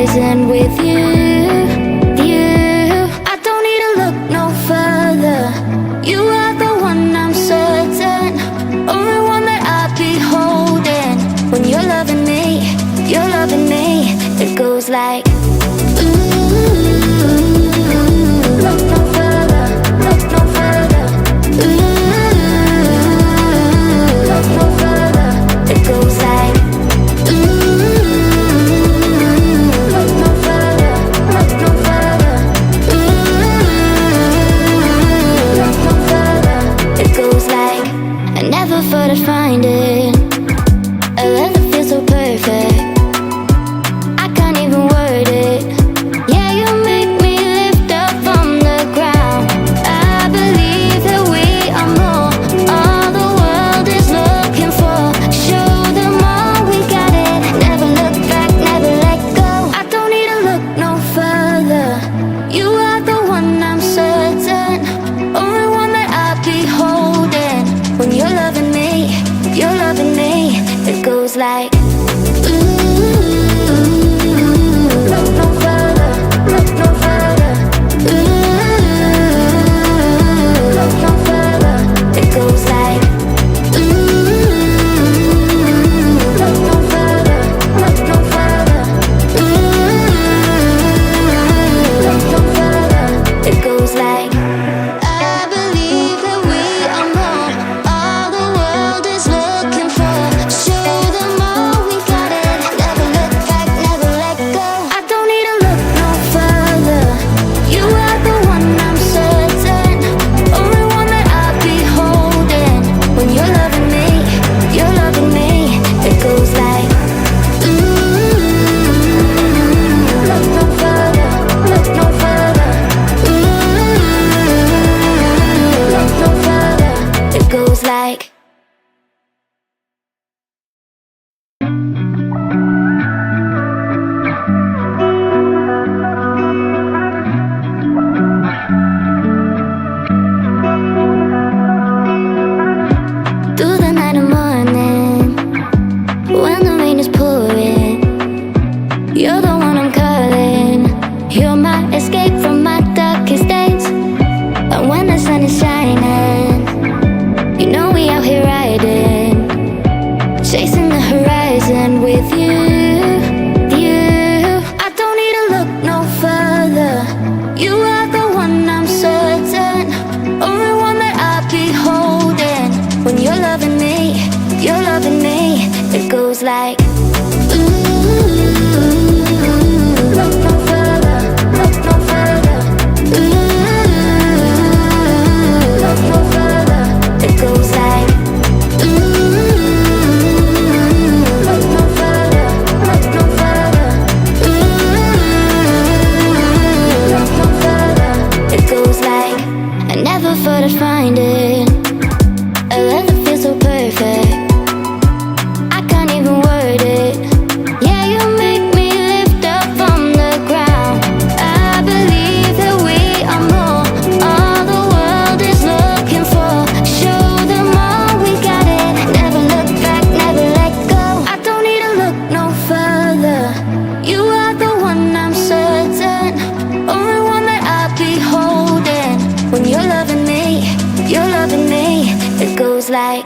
horizon with you. I don't need to look no further. You are the one, I'm certain. Only one that I'll be holding. When you're loving me, it goes like look no further, look no further. Look no further. It goes like look no further, look no further. Look no further. It goes like I never thought I'd find it. A love that feels so perfect. I can't even word it. Yeah, you make me lift up from the ground. I believe that we are more. All the world is looking for. Show them all we got it. Never look back, never let go. I don't need to look no further. You are the one, I'm certain. Only one that I'll be holding. When you're loving me, it goes like look no further, look no further. Look no further. It goes like look no further, look no further. Look no further. It goes like I believe that we are more. All the world is looking for. Show them all we got it. Never look back, never let go. I don't need to look no further. You are the one, I'm certain. Only one that I'll be holding. When you're loving me, it goes like look no further, look no further. Look no further. It goes like through the night and morning, when the rain is pouring, you're the one I'm calling. You're my escape from my darkest days. And when the sun is shining, you know we out here riding, chasing the horizon with you. I don't need to look no further. You are the one, I'm certain. Only one that I'll be holding. When you're loving me, it goes like look no further, look no further. Look no further. It goes like look no further, look no further. Look no further. It goes like I never thought I'd find it. A love that feels so perfect. I can't even word it. Yeah, you make me lift up from the ground. I believe that we are more. All the world is looking for. Show them all we got it. Never look back, never let go. I don't need to look no further. You are the one, I'm certain. Only one that I'll be holding. When you're loving me, it goes like